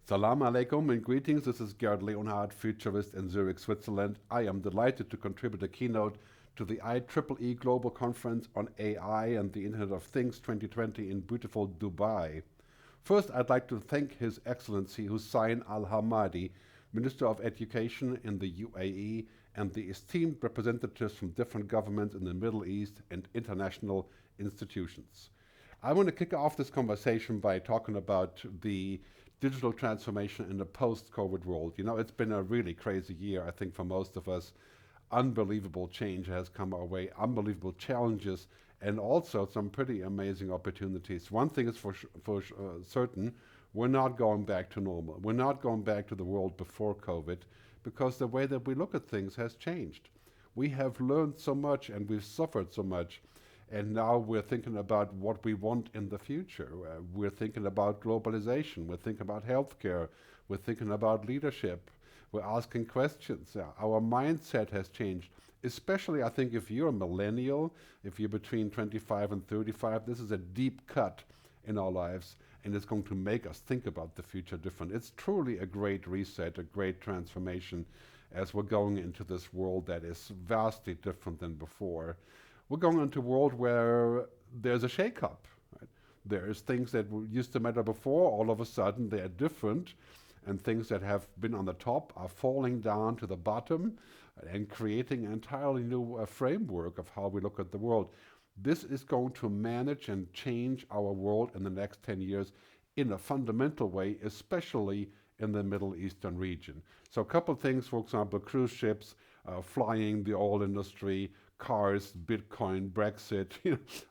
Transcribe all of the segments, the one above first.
Salam alaikum and greetings. This is Gerd Leonhard, futurist in Zurich, Switzerland. I am delighted to contribute a keynote to the IEEE Global Conference on AI and the Internet of Things 2020 in beautiful Dubai. First, I'd like to thank His Excellency Hussein Al-Hamadi, Minister of Education in the UAE, and the esteemed representatives from different governments in the Middle East and international institutions. I want to kick off this conversation by talking about the digital transformation in the post-COVID world. You know, it's been a really crazy year, I think, for most of us. Unbelievable change has come our way, unbelievable challenges, and also some pretty amazing opportunities. One thing is for certain, we're not going back to normal. We're not going back to the world before COVID because the way that we look at things has changed. We have learned so much and we've suffered so much. And now we're thinking about what we want in the future. We're thinking about globalization. We're thinking about healthcare. We're thinking about leadership. We're asking questions. Our mindset has changed, especially I think if you're a millennial, if you're between 25 and 35, this is a deep cut in our lives, and it's going to make us think about the future different. It's truly a great reset, a great transformation as we're going into this world that is vastly different than before. We're going into a world where there's a shake-up. Right? There's things that used to matter before, all of a sudden they're different, and things that have been on the top are falling down to the bottom and creating an entirely new framework of how we look at the world. This is going to manage and change our world in the next 10 years in a fundamental way, especially in the Middle Eastern region. So a couple of things, for example, cruise ships, flying, the oil industry, cars, Bitcoin, Brexit,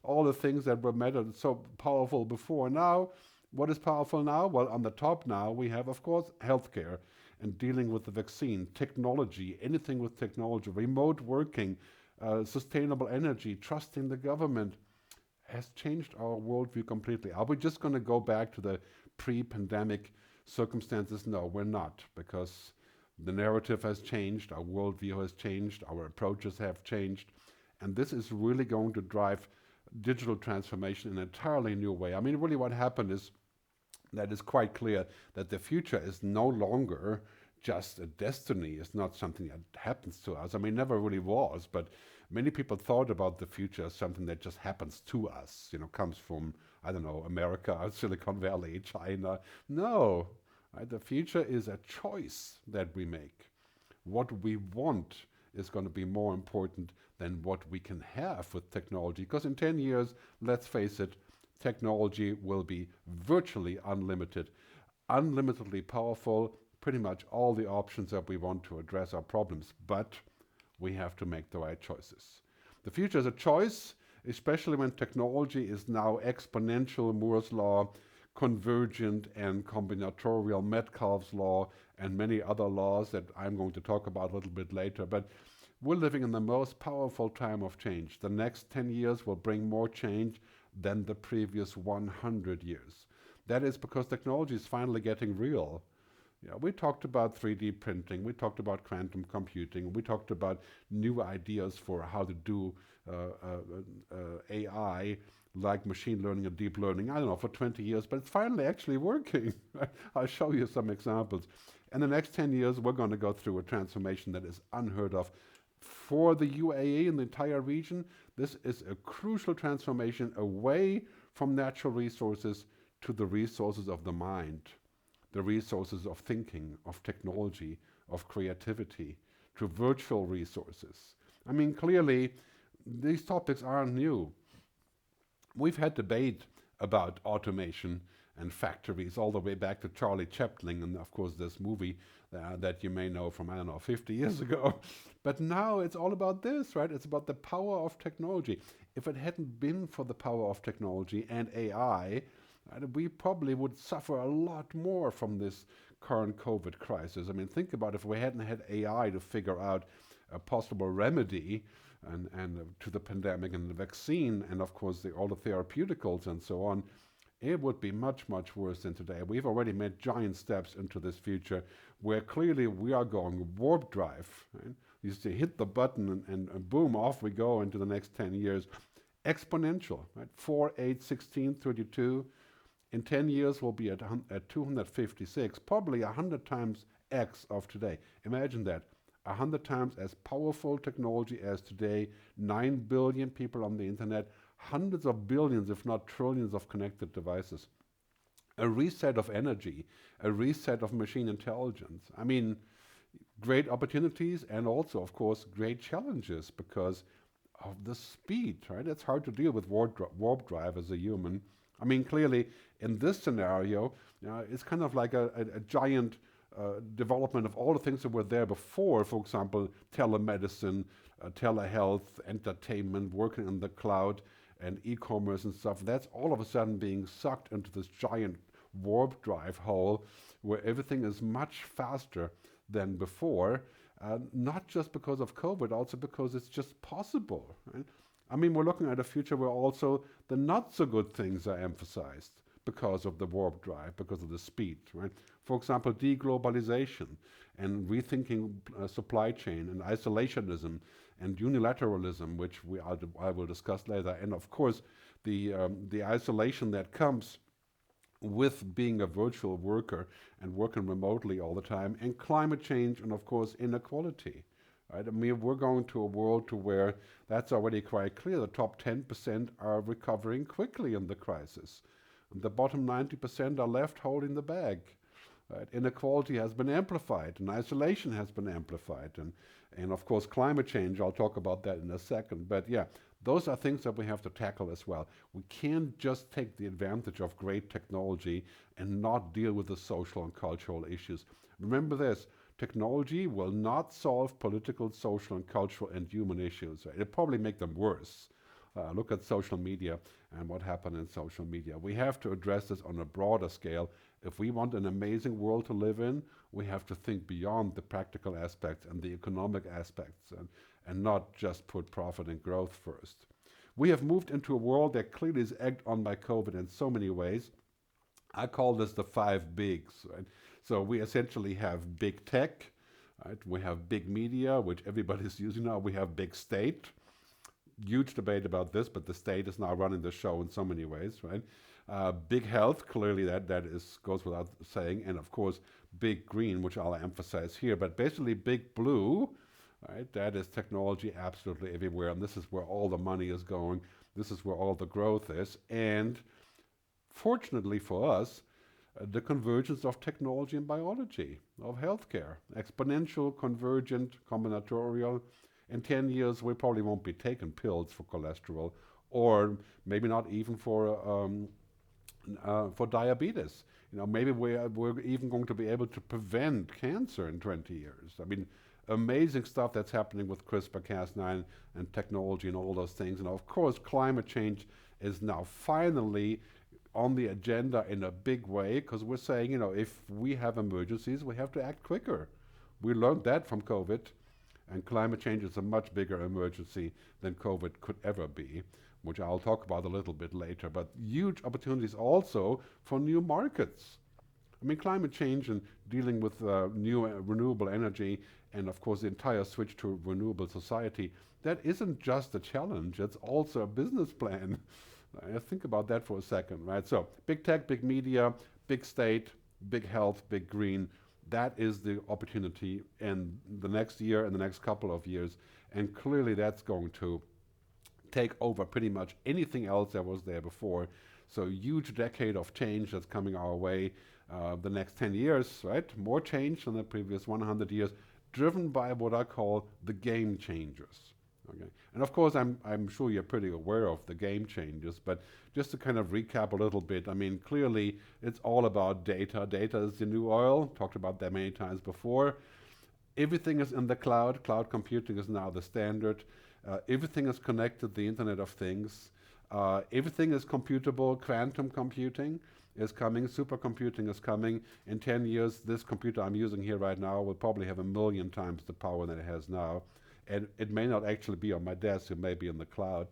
all the things that were mattered so powerful before. Now, what is powerful now? Well, on the top now, we have, of course, healthcare and dealing with the vaccine, technology, anything with technology, remote working, sustainable energy, trusting the government has changed our worldview completely. Are we just going to go back to the pre-pandemic circumstances? No, we're not, because the narrative has changed, our worldview has changed, our approaches have changed, and this is really going to drive digital transformation in an entirely new way. I mean, really what happened is that it's quite clear that the future is no longer just a destiny. It's not something that happens to us. I mean, never really was, but many people thought about the future as something that just happens to us, comes from, I don't know, America, Silicon Valley, China. No. Right? The future is a choice that we make. What we want is going to be more important than what we can have with technology. Because in 10 years, let's face it, technology will be virtually unlimited, unlimitedly powerful, pretty much all the options that we want to address our problems. But we have to make the right choices. The future is a choice, especially when technology is now exponential, Moore's law, convergent and combinatorial, Metcalfe's law, and many other laws that I'm going to talk about a little bit later. But we're living in the most powerful time of change. The next 10 years will bring more change than the previous 100 years. That is because technology is finally getting real. We talked about 3D printing, we talked about quantum computing, we talked about new ideas for how to do AI, like machine learning and deep learning, I don't know, for 20 years, but it's finally actually working. I'll show you some examples. In the next 10 years, we're going to go through a transformation that is unheard of. For the UAE and the entire region, this is a crucial transformation away from natural resources to the resources of the mind, the resources of thinking, of technology, of creativity, to virtual resources. I mean, clearly, these topics aren't new. We've had debate about automation and factories all the way back to Charlie Chaplin and, of course, this movie that you may know from, 50 years ago. But now it's all about this, right? It's about the power of technology. If it hadn't been for the power of technology and AI, we probably would suffer a lot more from this current COVID crisis. I mean, think about if we hadn't had AI to figure out a possible remedy and to the pandemic and the vaccine, and of course all the therapeuticals and so on, it would be much, much worse than today. We've already made giant steps into this future where clearly we are going warp drive. Right? You see, hit the button and boom, off we go into the next 10 years. Exponential, right? 4, 8, 16, 32. In 10 years, we'll be at 256, probably 100 times X of today. Imagine that. 100 times as powerful technology as today, 9 billion people on the internet, hundreds of billions, if not trillions of connected devices. A reset of energy, a reset of machine intelligence. I mean, great opportunities and also, of course, great challenges because of the speed, right? It's hard to deal with warp drive as a human. I mean, clearly, in this scenario, it's kind of like a giant development of all the things that were there before, for example, telemedicine, telehealth, entertainment, working in the cloud, and e-commerce and stuff. That's all of a sudden being sucked into this giant warp drive hole where everything is much faster than before, not just because of COVID, also because it's just possible, right? I mean, we're looking at a future where also the not so good things are emphasized because of the warp drive, because of the speed, right? For example, deglobalization and rethinking supply chain and isolationism and unilateralism, which I will discuss later. And of course, the isolation that comes with being a virtual worker and working remotely all the time, and climate change, and of course, inequality. Right? I mean, we're going to a world to where that's already quite clear. The top 10% are recovering quickly in the crisis. And the bottom 90% are left holding the bag. Right? Inequality has been amplified, and isolation has been amplified. And of course, climate change, I'll talk about that in a second. But yeah, those are things that we have to tackle as well. We can't just take the advantage of great technology and not deal with the social and cultural issues. Remember this, technology will not solve political, social, and cultural and human issues. It'll probably make them worse. Look at social media and what happened in social media. We have to address this on a broader scale. If we want an amazing world to live in, we have to think beyond the practical aspects and the economic aspects and not just put profit and growth first. We have moved into a world that clearly is egged on by COVID in so many ways. I call this the 5 bigs, right? So we essentially have big tech, right? We have big media, which everybody's using now. We have big state. Huge debate about this, but the state is now running the show in so many ways, right? Big health, clearly that goes without saying, and of course, big green, which I'll emphasize here, but basically big blue, right? That is technology absolutely everywhere, and this is where all the money is going. This is where all the growth is, and fortunately for us, the convergence of technology and biology, of healthcare, exponential, convergent, combinatorial. In 10 years, we probably won't be taking pills for cholesterol, or maybe not even for diabetes. You know, maybe we're even going to be able to prevent cancer in 20 years. I mean, amazing stuff that's happening with CRISPR-Cas9 and technology and all those things. And of course, climate change is now finally on the agenda in a big way, because we're saying, you know, if we have emergencies, we have to act quicker. We learned that from COVID. And climate change is a much bigger emergency than COVID could ever be, which I'll talk about a little bit later. But huge opportunities also for new markets. I mean, climate change and dealing with new renewable energy, and of course the entire switch to renewable society, that isn't just a challenge, it's also a business plan. Think about that for a second, right? So big tech, big media, big state, big health, big green. That is the opportunity in the next year and the next couple of years. And clearly that's going to take over pretty much anything else that was there before. So huge decade of change that's coming our way the next 10 years, right? More change than the previous 100 years, driven by what I call the game changers. Okay. And of course, I'm sure you're pretty aware of the game changers, but just to kind of recap a little bit, I mean, clearly it's all about data. Data is the new oil. Talked about that many times before. Everything is in the cloud. Cloud computing is now the standard. Everything is connected, the Internet of Things. Everything is computable. Quantum computing is coming. Supercomputing is coming. In 10 years, this computer I'm using here right now will probably have 1,000,000 times the power that it has now. And it may not actually be on my desk, it may be in the cloud.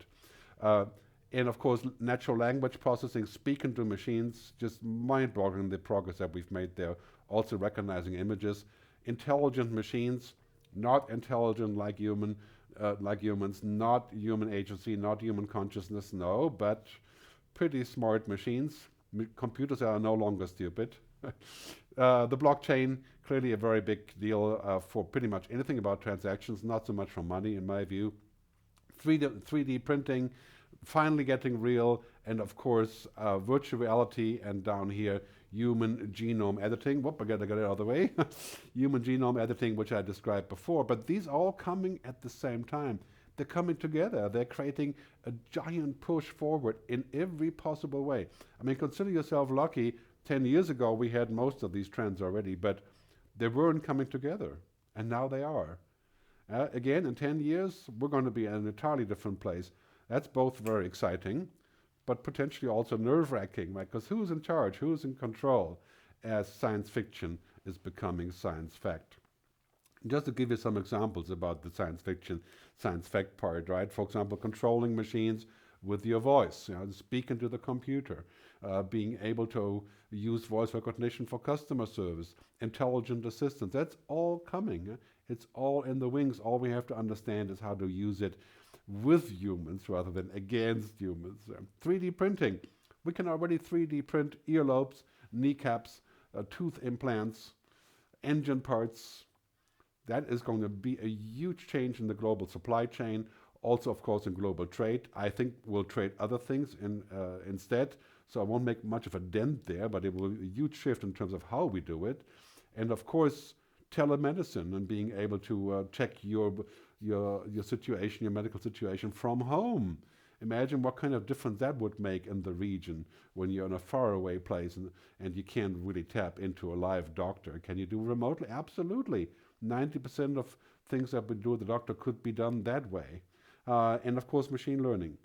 And of course, natural language processing, speaking to machines, just mind-boggling the progress that we've made there. Also recognizing images. Intelligent machines, not intelligent like humans, not human agency, not human consciousness, no, but pretty smart machines. Computers are no longer stupid. The blockchain, clearly a very big deal for pretty much anything about transactions, not so much for money in my view. 3D printing, finally getting real, and of course virtual reality, and down here human genome editing. Whoop, I gotta get it out of the way. Human genome editing, which I described before, but these all coming at the same time. They're coming together. They're creating a giant push forward in every possible way. I mean, consider yourself lucky. 10 years ago, we had most of these trends already, but they weren't coming together, and now they are. Again, in 10 years, we're going to be in an entirely different place. That's both very exciting, but potentially also nerve-wracking, right? Because who's in charge? Who's in control as science fiction is becoming science fact? Just to give you some examples about the science fiction, science fact part, right? For example, controlling machines with your voice, speaking to the computer, being able to use voice recognition for customer service, intelligent assistants. That's all coming. It's all in the wings. All we have to understand is how to use it with humans rather than against humans. 3D printing. We can already 3D print earlobes, kneecaps, tooth implants, engine parts. That is going to be a huge change in the global supply chain. Also, of course, in global trade. I think we'll trade other things instead. So I won't make much of a dent there, but it will be a huge shift in terms of how we do it. And of course, telemedicine and being able to check your situation, your medical situation from home. Imagine what kind of difference that would make in the region when you're in a faraway place and you can't really tap into a live doctor. Can you do remotely? Absolutely. 90% of things that we do with the doctor could be done that way. And of course, machine learning.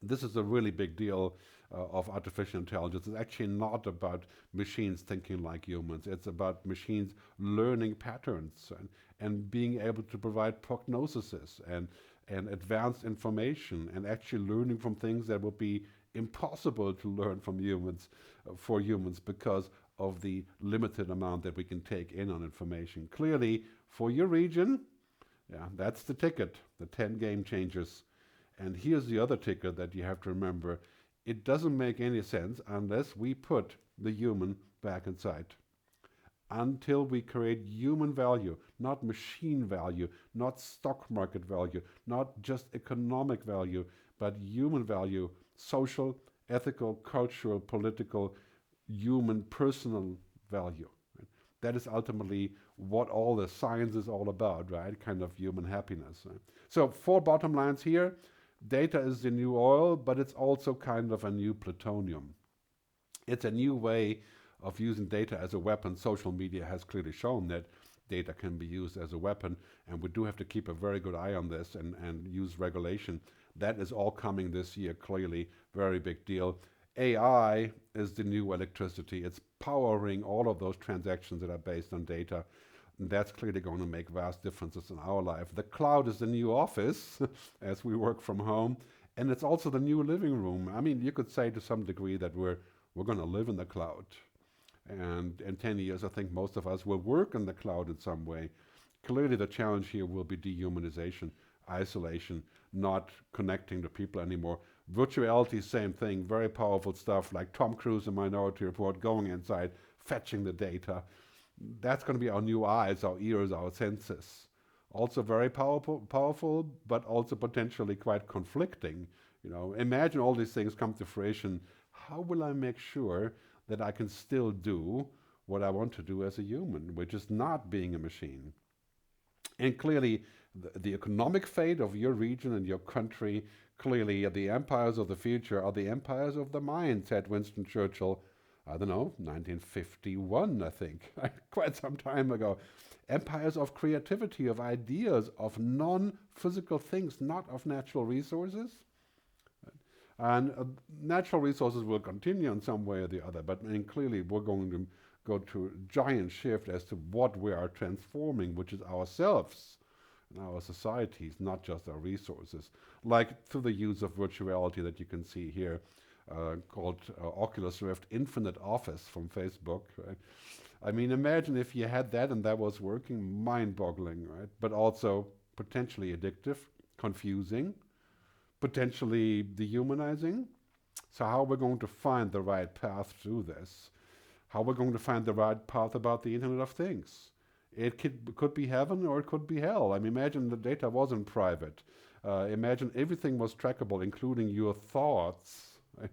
This is a really big deal of artificial intelligence. It's actually not about machines thinking like humans. It's about machines learning patterns and being able to provide prognoses and advanced information and actually learning from things that would be impossible to learn from humans, for humans, because of the limited amount that we can take in on information. Clearly, for your region, that's the ticket, the 10 game changers. And here's the other ticket that you have to remember. It doesn't make any sense unless we put the human back inside. Until we create human value, not machine value, not stock market value, not just economic value, but human value, social, ethical, cultural, political, human, personal value. Right? That is ultimately what all the science is all about, right? Kind of human happiness. Right? So 4 bottom lines here. Data is the new oil, but it's also kind of a new plutonium. It's a new way of using data as a weapon. Social media has clearly shown that data can be used as a weapon, and we do have to keep a very good eye on this and use regulation. That is all coming this year, clearly, very big deal. AI is the new electricity. It's powering all of those transactions that are based on data. And that's clearly going to make vast differences in our life. The cloud is the new office as we work from home, and it's also the new living room. I mean, you could say to some degree that we're going to live in the cloud. And in 10 years, I think most of us will work in the cloud in some way. Clearly, the challenge here will be dehumanization, isolation, not connecting to people anymore. Virtual reality, same thing, very powerful stuff like Tom Cruise in Minority Report, going inside, fetching the data. That's going to be our new eyes, our ears, our senses. Also very powerful, but also potentially quite conflicting. Imagine all these things come to fruition. How will I make sure that I can still do what I want to do as a human, which is not being a machine? And clearly, the economic fate of your region and your country, clearly the empires of the future are the empires of the mind, said Winston Churchill. I don't know, 1951, I think, quite some time ago. Empires of creativity, of ideas, of non-physical things, not of natural resources. And natural resources will continue in some way or the other, but clearly we're going to go to a giant shift as to what we are transforming, which is ourselves and our societies, not just our resources, like through the use of virtual reality that you can see here. Called Oculus Rift Infinite Office from Facebook. Right? I mean, imagine if you had that and that was working, mind-boggling, right? But also potentially addictive, confusing, potentially dehumanizing. So how are we going to find the right path through this? How are we going to find the right path about the Internet of Things? It could be heaven or it could be hell. I mean, imagine the data wasn't private. Imagine everything was trackable, including your thoughts, right?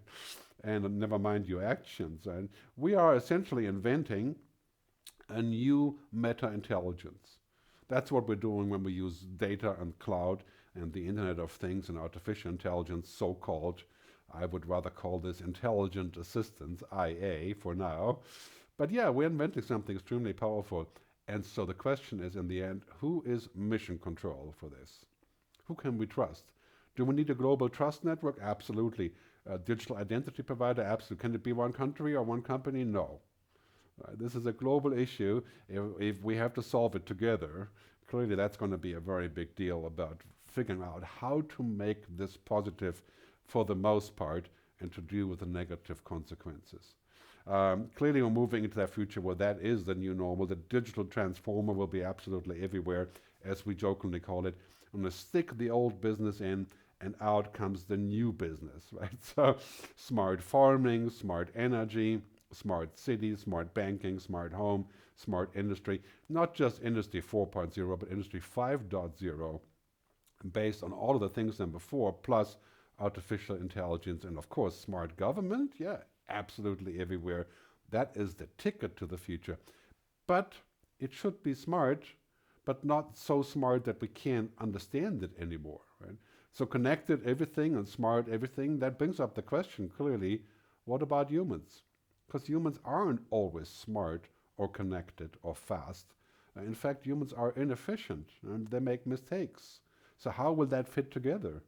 And never mind your actions. And we are essentially inventing a new meta-intelligence. That's what we're doing when we use data and cloud and the Internet of Things and artificial intelligence, so-called. I would rather call this intelligent assistance, IA, for now. But yeah, we're inventing something extremely powerful. And so the question is, in the end, who is mission control for this? Who can we trust? Do we need a global trust network? Absolutely. A digital identity provider? Absolutely. Can it be one country or one company? No. This is a global issue. If we have to solve it together, clearly that's going to be a very big deal about figuring out how to make this positive for the most part and to deal with the negative consequences. Clearly we're moving into that future where that is the new normal. The digital transformer will be absolutely everywhere, as we jokingly call it. I'm going to stick the old business in, and out comes the new business, right? So smart farming, smart energy, smart cities, smart banking, smart home, smart industry, not just Industry 4.0, but Industry 5.0, based on all of the things than before, plus artificial intelligence, and of course, smart government, yeah, absolutely everywhere. That is the ticket to the future. But it should be smart, but not so smart that we can't understand it anymore, right? So connected everything and smart everything, that brings up the question clearly, what about humans? Because humans aren't always smart or connected or fast. In fact, humans are inefficient and they make mistakes. So how will that fit together?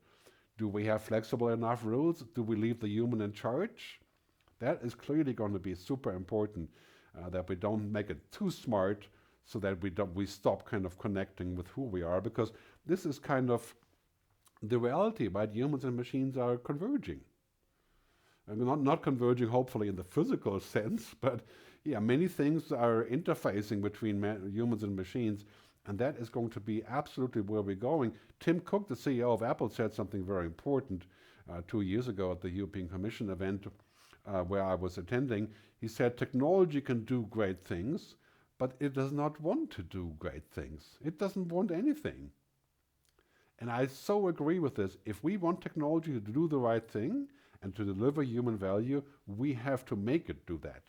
Do we have flexible enough rules? Do we leave the human in charge? That is clearly going to be super important, that we don't make it too smart so that we stop kind of connecting with who we are, because this is kind of the reality, right? Humans and machines are converging. And not converging, hopefully, in the physical sense, but yeah, many things are interfacing between humans and machines, and that is going to be absolutely where we're going. Tim Cook, the CEO of Apple, said something very important 2 years ago at the European Commission event where I was attending. He said, technology can do great things, but it does not want to do great things. It doesn't want anything. And I so agree with this. If we want technology to do the right thing and to deliver human value, we have to make it do that.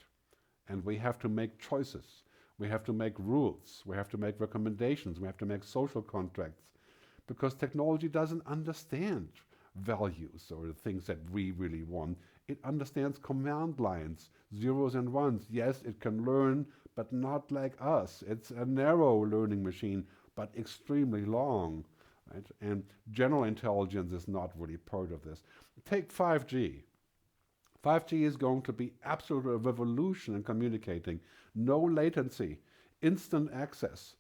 And we have to make choices. We have to make rules. We have to make recommendations. We have to make social contracts. Because technology doesn't understand values or the things that we really want. It understands command lines, zeros and ones. Yes, it can learn, but not like us. It's a narrow learning machine, but extremely long. Right? And general intelligence is not really part of this. Take 5G. 5G is going to be absolutely a revolution in communicating. No latency, instant access.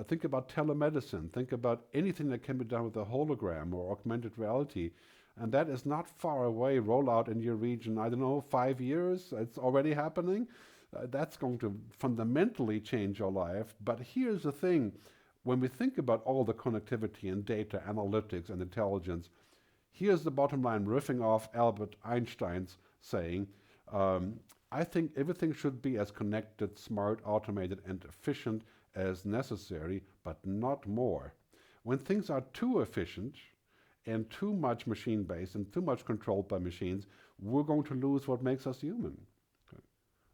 Think about telemedicine. Think about anything that can be done with a hologram or augmented reality. And that is not far away. Rollout in your region, I don't know, 5 years. It's already happening. That's going to fundamentally change your life. But here's the thing. When we think about all the connectivity and data, analytics, and intelligence, here's the bottom line, riffing off Albert Einstein's saying, I think everything should be as connected, smart, automated, and efficient as necessary, but not more. When things are too efficient and too much machine-based and too much controlled by machines, we're going to lose what makes us human.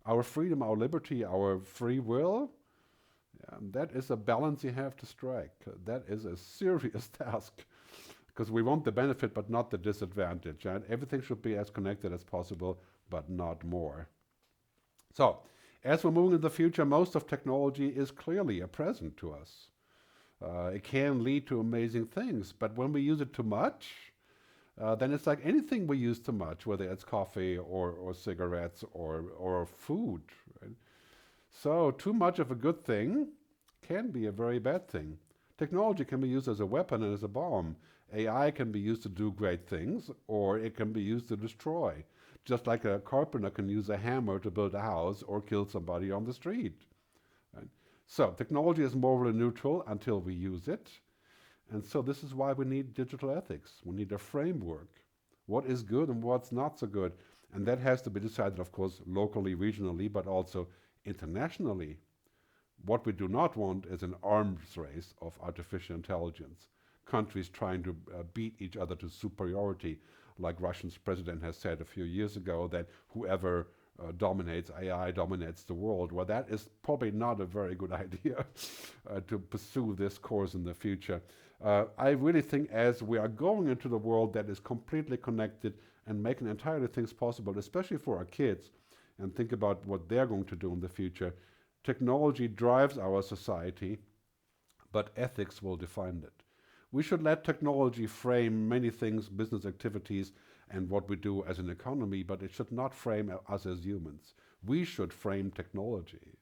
Our freedom, our liberty, our free will, that is a balance you have to strike. That is a serious task, because we want the benefit but not the disadvantage. And everything should be as connected as possible, but not more. So, as we're moving into the future, most of technology is clearly a present to us. It can lead to amazing things, but when we use it too much, then it's like anything we use too much, whether it's coffee or cigarettes or food. Right? So too much of a good thing can be a very bad thing. Technology can be used as a weapon and as a bomb. AI can be used to do great things, or it can be used to destroy. Just like a carpenter can use a hammer to build a house or kill somebody on the street. Right? So technology is morally neutral until we use it. And so this is why we need digital ethics. We need a framework what is good and what's not so good. And that has to be decided, of course, locally, regionally, but also internationally. What we do not want is an arms race of artificial intelligence. Countries trying to beat each other to superiority, like Russia's president has said a few years ago, that whoever dominates AI dominates the world. Well, that is probably not a very good idea to pursue this course in the future. I really think as we are going into the world that is completely connected and making entirely things possible, especially for our kids, and think about what they're going to do in the future, technology drives our society, but ethics will define it. We should let technology frame many things, business activities, and what we do as an economy, but it should not frame us as humans. We should frame technology.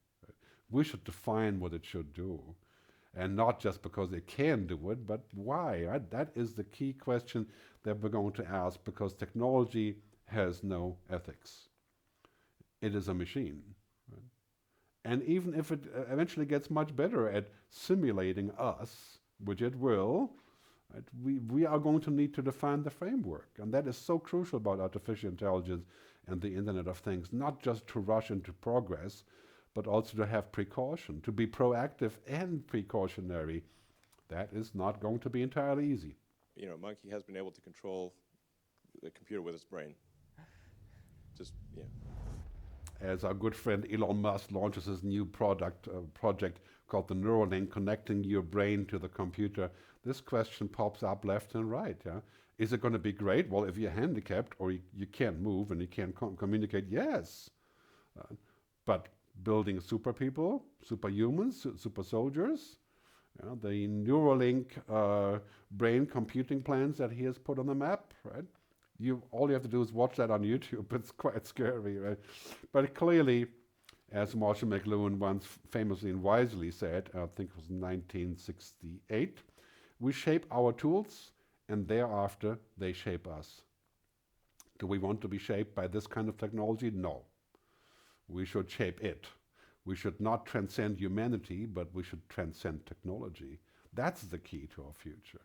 We should define what it should do. And not just because it can do it, but why? Right? That is the key question that we're going to ask, because technology has no ethics. It is a machine. Right? And even if it eventually gets much better at simulating us, which it will, right, we are going to need to define the framework. And that is so crucial about artificial intelligence and the Internet of Things, not just to rush into progress, but also to have precaution, to be proactive and precautionary. That is not going to be entirely easy. You know, a monkey has been able to control the computer with its brain. Just, yeah. As our good friend Elon Musk launches his new project called the Neuralink, connecting your brain to the computer, this question pops up left and right. Yeah? Is it going to be great? Well, if you're handicapped or you can't move and you can't communicate, yes. But building super people, superhumans, super soldiers, the Neuralink brain computing plans that he has put on the map, right? All you have to do is watch that on YouTube. It's quite scary, right? But clearly, as Marshall McLuhan once famously and wisely said, I think it was 1968, we shape our tools, and thereafter they shape us. Do we want to be shaped by this kind of technology? No. We should shape it. We should not transcend humanity, but we should transcend technology. That's the key to our future.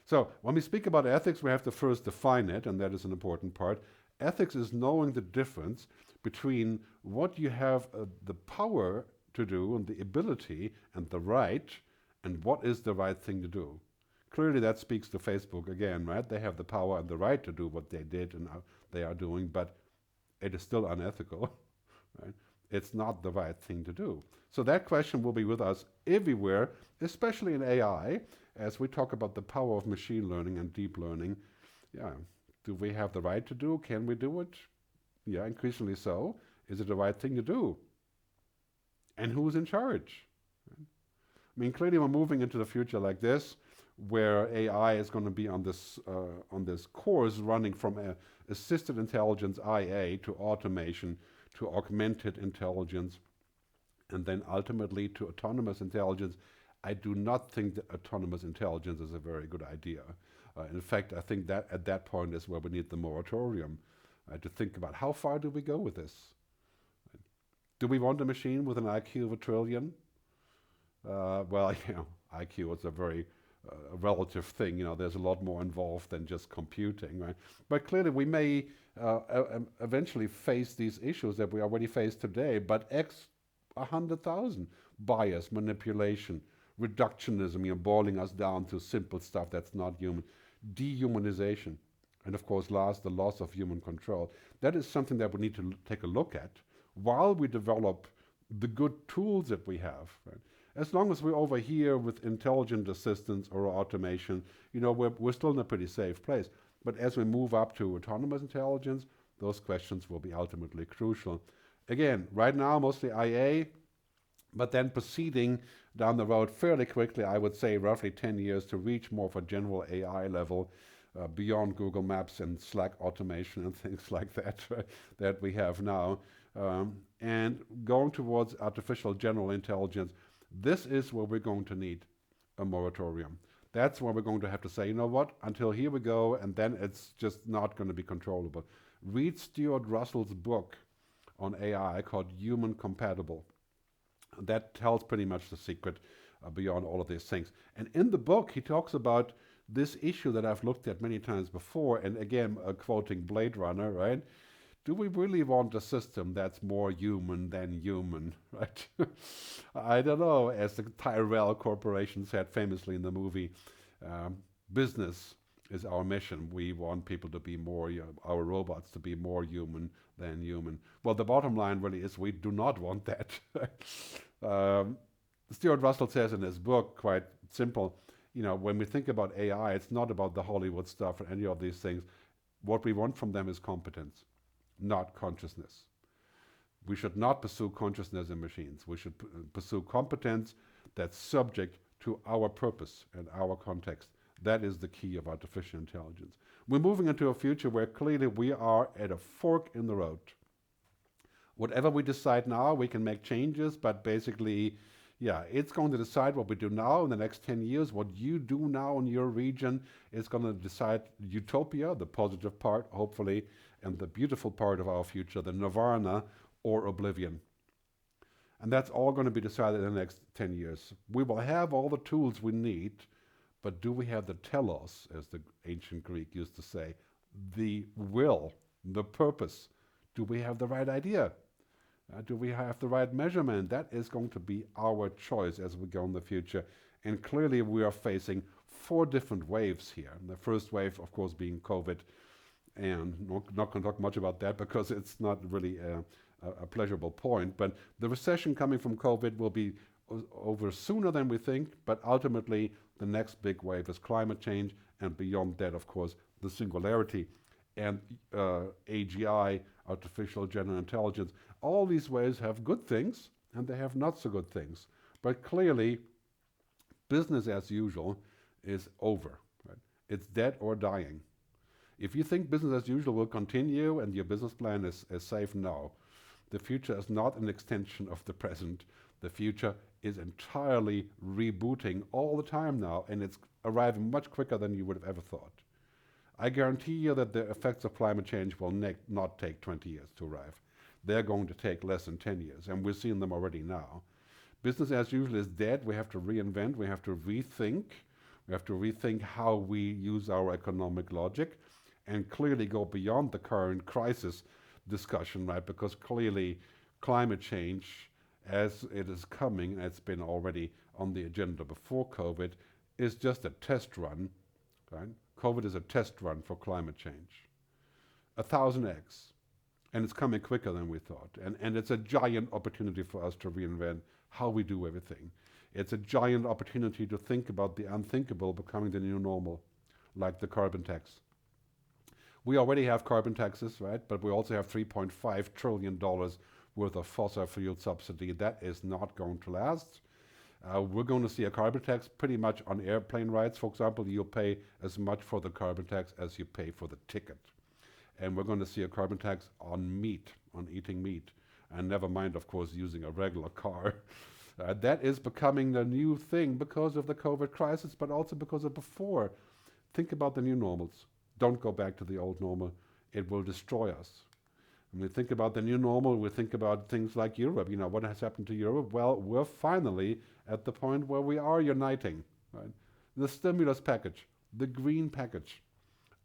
So when we speak about ethics, we have to first define it, and that is an important part. Ethics is knowing the difference between what you have the power to do and the ability and the right, and what is the right thing to do. Clearly that speaks to Facebook again, right? They have the power and the right to do what they did and they are doing, but it is still unethical, right? It's not the right thing to do. So that question will be with us everywhere, especially in AI, as we talk about the power of machine learning and deep learning. Yeah, do we have the right to do? Can we do it? Yeah, increasingly so. Is it the right thing to do? And who's in charge? I mean, clearly we're moving into the future like this, where AI is going to be on this course running from assisted intelligence, IA, to automation, to augmented intelligence, and then ultimately to autonomous intelligence. I do not think that autonomous intelligence is a very good idea. In fact, I think that at that point is where we need the moratorium to think about how far do we go with this? Do we want a machine with an IQ of 1 trillion? Well, you know, IQ is a very relative thing. You know, there's a lot more involved than just computing, right? But clearly we may eventually face these issues that we already face today, but X 100,000, bias, manipulation, reductionism, you know, boiling us down to simple stuff that's not human, dehumanization, and of course last, the loss of human control. That is something that we need to take a look at while we develop the good tools that we have, right? As long as we're over here with intelligent assistance or automation, you know, we're still in a pretty safe place. But as we move up to autonomous intelligence, those questions will be ultimately crucial. Again, right now, mostly IA, but then proceeding down the road fairly quickly, I would say roughly 10 years to reach more of a general AI level beyond Google Maps and Slack automation and things like that that we have now. And going towards artificial general intelligence, this is where we're going to need a moratorium. That's where we're going to have to say, you know what, until here we go, and then it's just not going to be controllable. Read Stuart Russell's book on AI called Human Compatible. That tells pretty much the secret beyond all of these things. And in the book, he talks about this issue that I've looked at many times before, and again, quoting Blade Runner, right? Do we really want a system that's more human than human, right? I don't know, as the Tyrell Corporation said famously in the movie, business is our mission. We want people to be more, our robots to be more human than human. Well, the bottom line really is we do not want that. Stuart Russell says in his book, quite simple, when we think about AI, it's not about the Hollywood stuff or any of these things. What we want from them is competence, not consciousness. We should not pursue consciousness in machines. We should pursue competence that's subject to our purpose and our context. That is the key of artificial intelligence. We're moving into a future where clearly we are at a fork in the road. Whatever we decide now, we can make changes, but basically, it's going to decide what we do now in the next 10 years. What you do now in your region is going to decide utopia, the positive part, hopefully, and the beautiful part of our future, the nirvana or oblivion. And that's all going to be decided in the next 10 years. We will have all the tools we need, but do we have the telos, as the ancient Greek used to say, the will, the purpose? Do we have the right idea? Do we have the right measurement? That is going to be our choice as we go in the future. And clearly we are facing 4 different waves here. And the first wave, of course, being COVID. And not going to talk much about that because it's not really a pleasurable point. But the recession coming from COVID will be over sooner than we think. But ultimately, the next big wave is climate change. And beyond that, of course, the singularity and AGI, artificial general intelligence. All these ways have good things, and they have not so good things. But clearly, business as usual is over. Right? It's dead or dying. If you think business as usual will continue and your business plan is safe, no. The future is not an extension of the present. The future is entirely rebooting all the time now, and it's arriving much quicker than you would have ever thought. I guarantee you that the effects of climate change will not take 20 years to arrive. They're going to take less than 10 years, and we're seeing them already now. Business as usual is dead. We have to reinvent. We have to rethink. We have to rethink how we use our economic logic and clearly go beyond the current crisis discussion, right? Because clearly climate change, as it is coming, and it's been already on the agenda before COVID, is just a test run, right? COVID is a test run for climate change. 1,000 eggs. And it's coming quicker than we thought. And it's a giant opportunity for us to reinvent how we do everything. It's a giant opportunity to think about the unthinkable becoming the new normal, like the carbon tax. We already have carbon taxes, right? But we also have $3.5 trillion worth of fossil fuel subsidy. That is not going to last. We're going to see a carbon tax pretty much on airplane rides. For example, you'll pay as much for the carbon tax as you pay for the ticket. And we're going to see a carbon tax on meat, on eating meat. And never mind, of course, using a regular car. That is becoming the new thing because of the COVID crisis, but also because of before. Think about the new normals. Don't go back to the old normal. It will destroy us. When we think about the new normal, we think about things like Europe. What has happened to Europe? Well, we're finally at the point where we are uniting. Right? The stimulus package, the green package,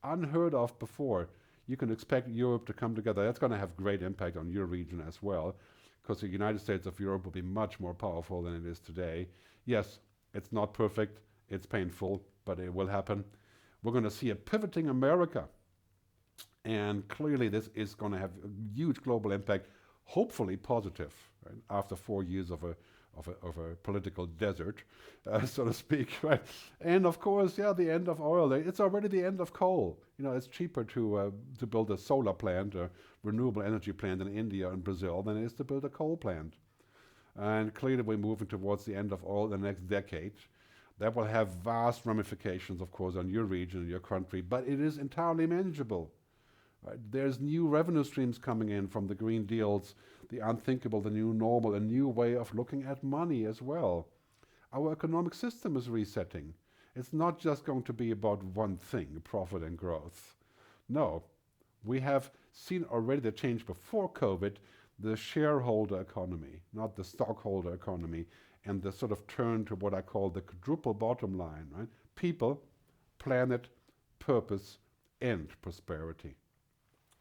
unheard of before. You can expect Europe to come together. That's going to have great impact on your region as well, because the United States of Europe will be much more powerful than it is today. Yes, it's not perfect, it's painful, but it will happen. We're going to see a pivoting America. And clearly this is going to have a huge global impact, hopefully positive, right? After 4 years of a political desert, so to speak, right? And of course, the end of oil. It's already the end of coal. It's cheaper to build a solar plant, a renewable energy plant in India and Brazil than it is to build a coal plant. And clearly we're moving towards the end of oil the next decade. That will have vast ramifications, of course, on your region and your country, but it is entirely manageable. Right? There's new revenue streams coming in from the green deals, the unthinkable, the new normal, a new way of looking at money as well. Our economic system is resetting. It's not just going to be about one thing, profit and growth. No, we have seen already the change before COVID, the shareholder economy, not the stockholder economy, and the sort of turn to what I call the quadruple bottom line, right? People, planet, purpose, and prosperity.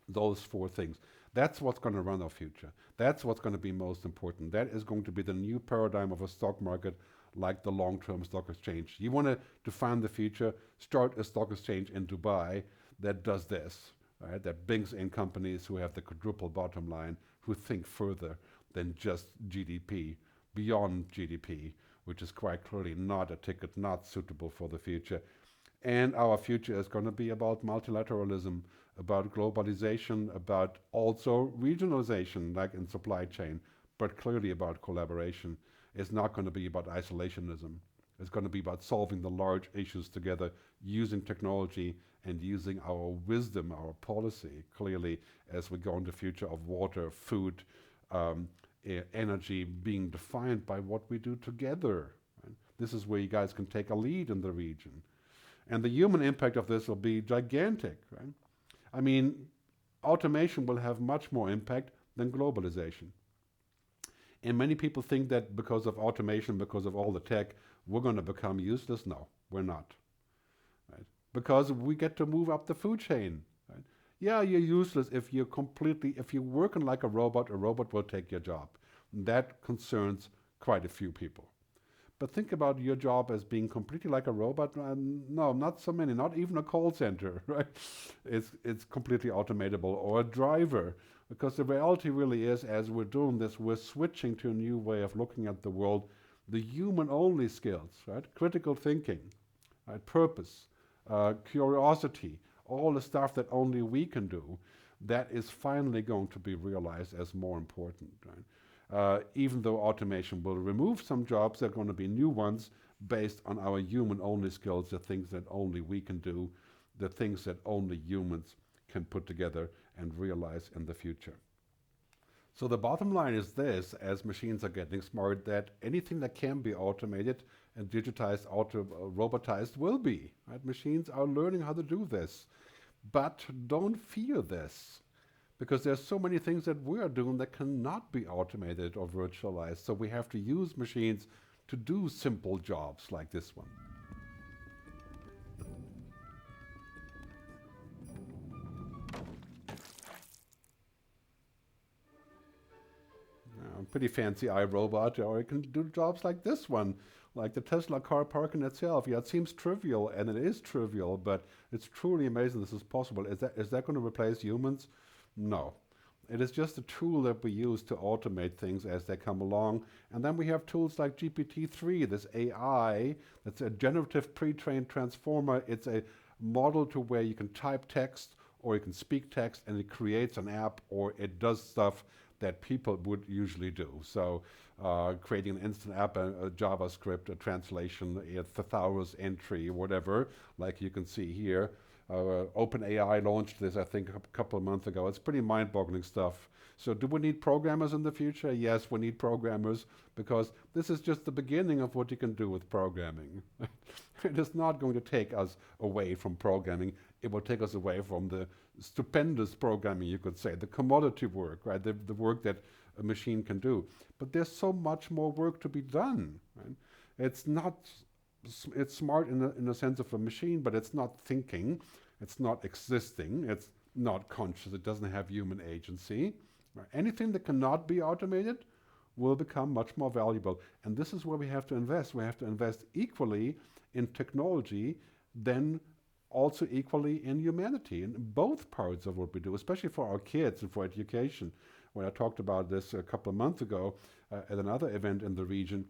Those four things. That's what's going to run our future. That's what's going to be most important. That is going to be the new paradigm of a stock market, like the long-term stock exchange. You want to define the future, start a stock exchange in Dubai that does this, right? That brings in companies who have the quadruple bottom line, who think further than just GDP, beyond GDP, which is quite clearly not a ticket, not suitable for the future. And our future is going to be about multilateralism, about globalization, about also regionalization, like in supply chain, but clearly about collaboration. It's not going to be about isolationism. It's going to be about solving the large issues together, using technology and using our wisdom, our policy, clearly, as we go into the future of water, food, energy being defined by what we do together. Right? This is where you guys can take a lead in the region. And the human impact of this will be gigantic, right? I mean, automation will have much more impact than globalization. And many people think that because of automation, because of all the tech, we're going to become useless. No, we're not. Right? Because we get to move up the food chain. Right? Yeah, you're useless if you're working like a robot will take your job. That concerns quite a few people. But think about your job as being completely like a robot. No, not so many, not even a call center, right? It's completely automatable, or a driver. Because the reality really is, as we're doing this, we're switching to a new way of looking at the world, the human-only skills, right? Critical thinking, right? Purpose, curiosity, all the stuff that only we can do, that is finally going to be realized as more important, right? Even though automation will remove some jobs, there are going to be new ones based on our human-only skills, the things that only we can do, the things that only humans can put together and realize in the future. So the bottom line is this: as machines are getting smart, that anything that can be automated and digitized, robotized will be. Right? Machines are learning how to do this. But don't fear this, because there's so many things that we are doing that cannot be automated or virtualized. So we have to use machines to do simple jobs like this one. Pretty fancy iRobot, or it can do jobs like this one, like the Tesla car parking itself. Yeah, it seems trivial, and it is trivial, but it's truly amazing this is possible. Is that going to replace humans? No. It is just a tool that we use to automate things as they come along. And then we have tools like GPT-3, this AI, that's a generative pre-trained transformer. It's a model to where you can type text or you can speak text and it creates an app, or it does stuff that people would usually do. So creating an instant app, a JavaScript, a translation, a thesaurus entry, whatever, like you can see here. OpenAI launched this, I think, a couple of months ago. It's pretty mind-boggling stuff. So do we need programmers in the future? Yes, we need programmers, because this is just the beginning of what you can do with programming. It is not going to take us away from programming. It will take us away from the stupendous programming, you could say, the commodity work, right? The work that a machine can do. But there's so much more work to be done, right? It's smart in the sense of a machine, but it's not thinking, it's not existing, it's not conscious, it doesn't have human agency. Right? Anything that cannot be automated will become much more valuable. And this is where we have to invest. We have to invest equally in technology, then also equally in humanity, in both parts of what we do, especially for our kids and for education. When I talked about this a couple of months ago at another event in the region,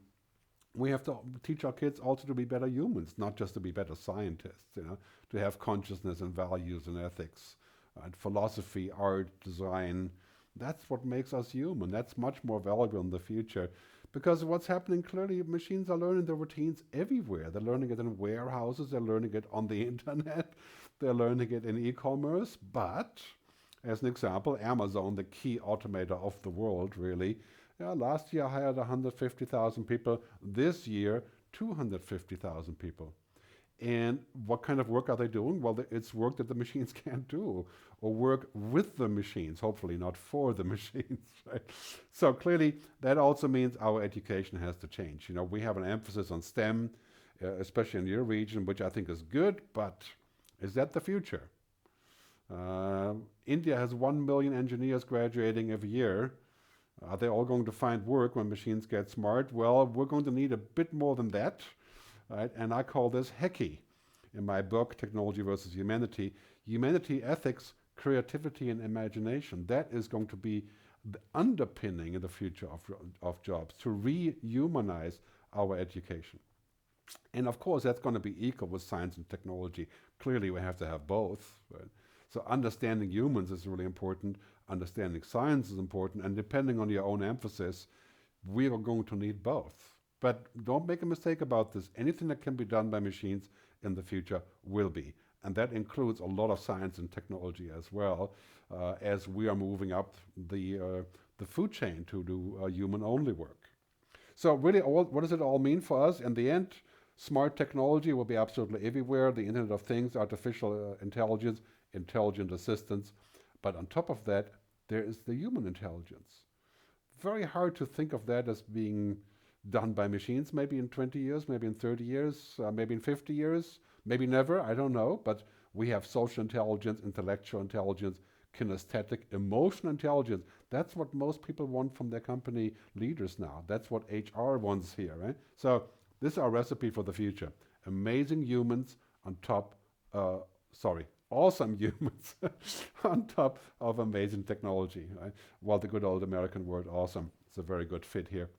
we have to teach our kids also to be better humans, not just to be better scientists, to have consciousness and values and ethics, philosophy, art, design. That's what makes us human. That's much more valuable in the future. Because what's happening, clearly, machines are learning the routines everywhere. They're learning it in warehouses, they're learning it on the internet, they're learning it in e-commerce. But, as an example, Amazon, the key automator of the world, really, last year hired 150,000 people. This year, 250,000 people. And what kind of work are they doing? Well, it's work that the machines can't do, or work with the machines, hopefully not for the machines, right? So clearly, that also means our education has to change. We have an emphasis on STEM. especially in your region, which I think is good, but is that the future? India has 1 million engineers graduating every year. Are they all going to find work when machines get smart? Well, we're going to need a bit more than that, right? And I call this HECI in my book, Technology versus Humanity. Humanity, ethics, creativity, and imagination. That is going to be the underpinning in the future of jobs, to rehumanize our education. And of course, that's going to be equal with science and technology. Clearly, we have to have both. Right? So understanding humans is really important. Understanding science is important. And depending on your own emphasis, we are going to need both. But don't make a mistake about this. Anything that can be done by machines in the future will be. And that includes a lot of science and technology as well, as we are moving up the food chain to do human-only work. So really, what does it all mean for us? In the end, smart technology will be absolutely everywhere. The Internet of Things, artificial intelligence, intelligent assistants. But on top of that, there is the human intelligence. Very hard to think of that as being done by machines, maybe in 20 years, maybe in 30 years, maybe in 50 years, maybe never, I don't know. But we have social intelligence, intellectual intelligence, kinesthetic, emotional intelligence. That's what most people want from their company leaders now. That's what HR wants here, right? So this is our recipe for the future. Amazing humans on top, awesome humans on top of amazing technology, right? Well, the good old American word awesome. It's a very good fit here.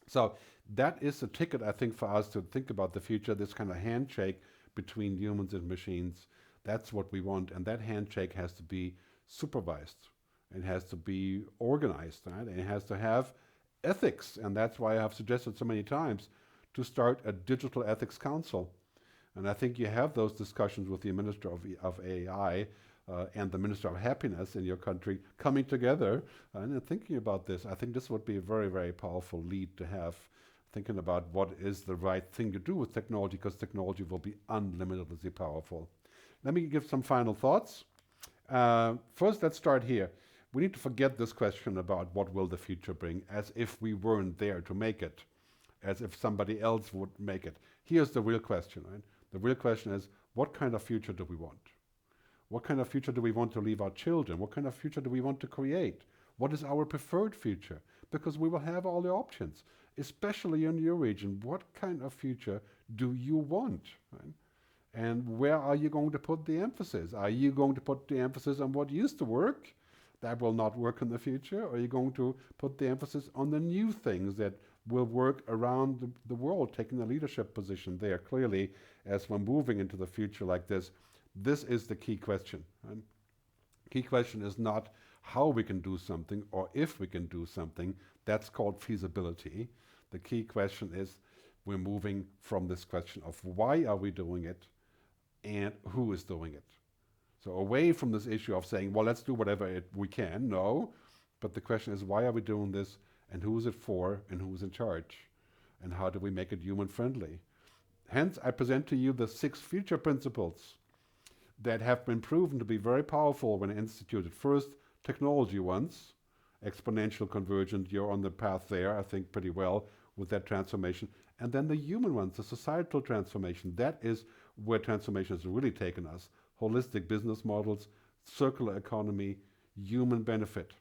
So that is a ticket, I think, for us to think about the future, this kind of handshake between humans and machines. That's what we want, and that handshake has to be supervised. It has to be organized, right? And it has to have ethics, and that's why I have suggested so many times to start a digital ethics council. And I think you have those discussions with the Minister of AI and the Minister of Happiness in your country coming together and thinking about this. I think this would be a very, very powerful lead to have, thinking about what is the right thing to do with technology, because technology will be unlimitedly powerful. Let me give some final thoughts. First, let's start here. We need to forget this question about what will the future bring, as if we weren't there to make it, as if somebody else would make it. Here's the real question, right? The real question is, what kind of future do we want? What kind of future do we want to leave our children? What kind of future do we want to create? What is our preferred future? Because we will have all the options, especially in your region. What kind of future do you want? Right? And where are you going to put the emphasis? Are you going to put the emphasis on what used to work? That will not work in the future. Or are you going to put the emphasis on the new things that will work around the world, taking a leadership position there? Clearly, as we're moving into the future like this is the key question. Right? Key question is not how we can do something or if we can do something. That's called feasibility. The key question is, we're moving from this question of why are we doing it and who is doing it. So away from this issue of saying, well, let's do whatever we can. No, but the question is, why are we doing this, and who is it for, and who's in charge, and how do we make it human friendly? Hence, I present to you the 6 future principles that have been proven to be very powerful when instituted. First, technology ones, exponential convergent. You're on the path there, I think, pretty well with that transformation. And then the human ones, the societal transformation. That is where transformation has really taken us. Holistic business models, circular economy, human benefit,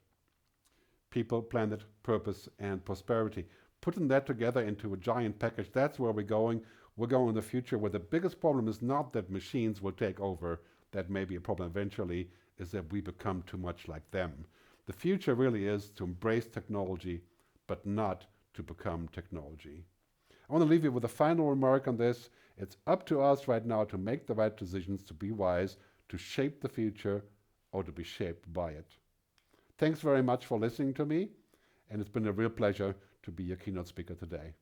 people, planet, purpose, and prosperity. Putting that together into a giant package, that's where we're going. We're going in the future where the biggest problem is not that machines will take over. That may be a problem eventually, is that we become too much like them. The future really is to embrace technology, but not to become technology. I want to leave you with a final remark on this. It's up to us right now to make the right decisions, to be wise, to shape the future, or to be shaped by it. Thanks very much for listening to me, and it's been a real pleasure to be your keynote speaker today.